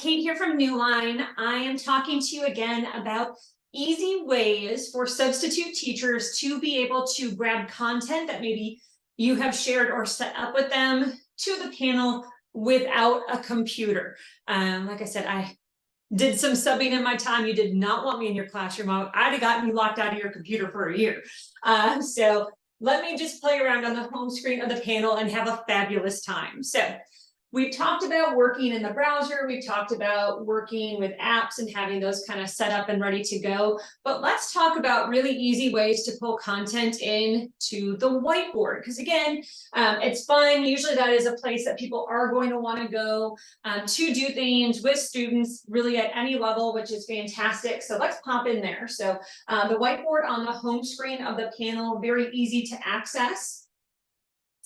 Kate here from Newline. I am talking to you again about easy ways for substitute teachers to be able to grab content that maybe you have shared or set up with them to the panel without a computer. Like I said, I did some subbing in my time. You did not want me in your classroom. I'd have gotten you locked out of your computer for a year. So let me just play around on the home screen of the panel and have a fabulous time. So we've talked about working in the browser. We've talked about working with apps and having those kind of set up and ready to go. But let's talk about really easy ways to pull content in to the whiteboard. Because again, it's fun. Usually that is a place that people are going to want to go to do things with students really at any level, which is fantastic. So let's pop in there. So the whiteboard on the home screen of the panel, very easy to access.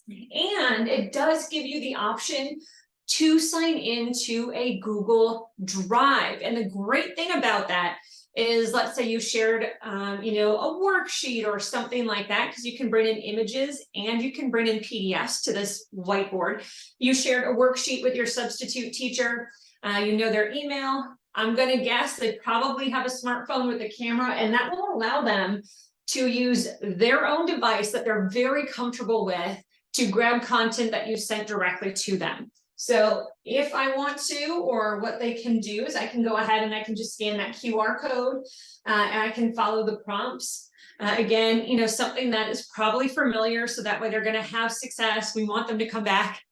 And it does give you the option to sign into a Google Drive. And the great thing about that is, let's say you shared, a worksheet or something like that, because you can bring in images and you can bring in PDFs to this whiteboard. You shared a worksheet with your substitute teacher, their email. I'm going to guess they probably have a smartphone with a camera, and that will allow them to use their own device that they're very comfortable with to grab content that you sent directly to them. So if I want to, or what they can do is I can go ahead and I can just scan that QR code and I can follow the prompts. Again, something that is probably familiar, so that way they're going to have success. We want them to come back.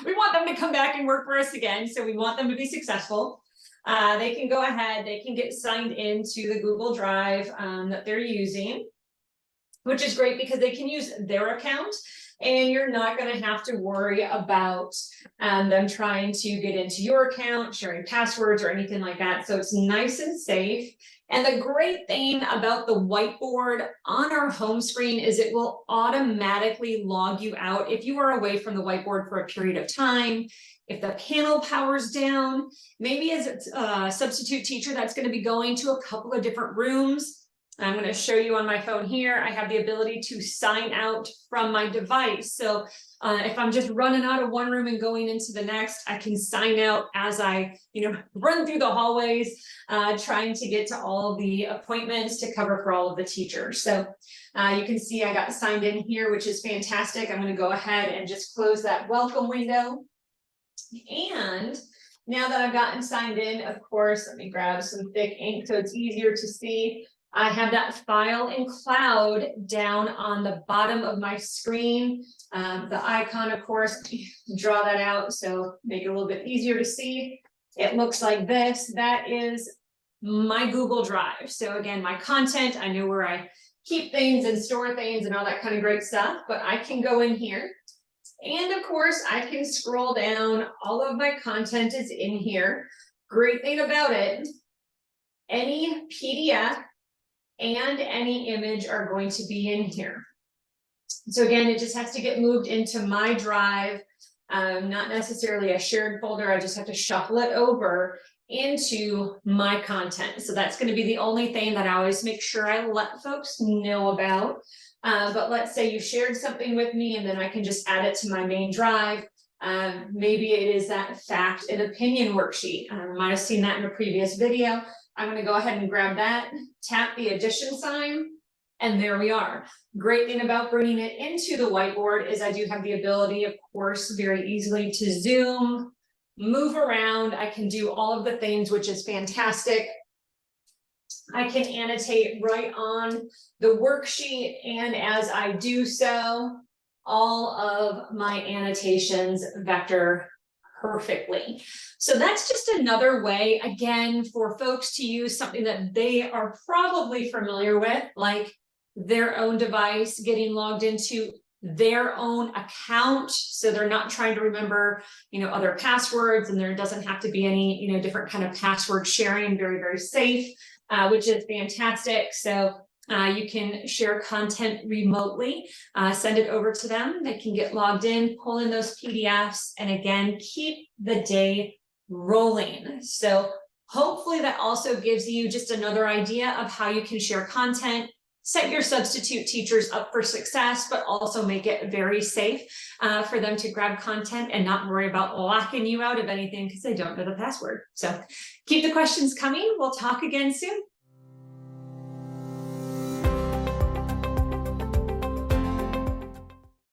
We want them to come back and work for us again. So we want them to be successful. They can go ahead, they can get signed into the Google Drive that they're using, which is great because they can use their account. And you're not going to have to worry about them trying to get into your account, sharing passwords or anything like that. So it's nice and safe. And the great thing about the whiteboard on our home screen is it will automatically log you out if you are away from the whiteboard for a period of time. If the panel powers down, maybe as a substitute teacher that's going to be going to a couple of different rooms. I'm going to show you on my phone here. I have the ability to sign out from my device. So if I'm just running out of one room and going into the next, I can sign out as I, run through the hallways, trying to get to all of the appointments to cover for all of the teachers. So you can see I got signed in here, which is fantastic. I'm going to go ahead and just close that welcome window. And now that I've gotten signed in, of course, let me grab some thick ink so it's easier to see. I have that file in cloud down on the bottom of my screen. The icon, of course, draw that out so make it a little bit easier to see. It looks like this. That is my Google Drive. So again, my content, I know where I keep things and store things and all that kind of great stuff, but I can go in here. And of course, I can scroll down. All of my content is in here. Great thing about it, any PDF and any image are going to be in here. So again, it just has to get moved into my drive, not necessarily a shared folder. I just have to shuffle it over into my content. So that's going to be the only thing that I always make sure I let folks know about. But let's say you shared something with me and then I can just add it to my main drive. Maybe it is that fact and opinion worksheet. I might have seen that in a previous video. I'm going to go ahead and grab that, tap the addition sign, and there we are. Great thing about bringing it into the whiteboard is I do have the ability, of course, very easily to zoom, move around. I can do all of the things, which is fantastic. I can annotate right on the worksheet, and as I do so, all of my annotations vector perfectly. So that's just another way, again, for folks to use something that they are probably familiar with, like their own device, getting logged into their own account. So they're not trying to remember, other passwords, and there doesn't have to be any, different kind of password sharing, very, very safe, which is fantastic. So you can share content remotely, send it over to them. They can get logged in, pull in those PDFs, and again, keep the day rolling. So hopefully that also gives you just another idea of how you can share content set your substitute teachers up for success, but also make it very safe for them to grab content and not worry about locking you out of anything because they don't know the password. So keep the questions coming. We'll talk again soon.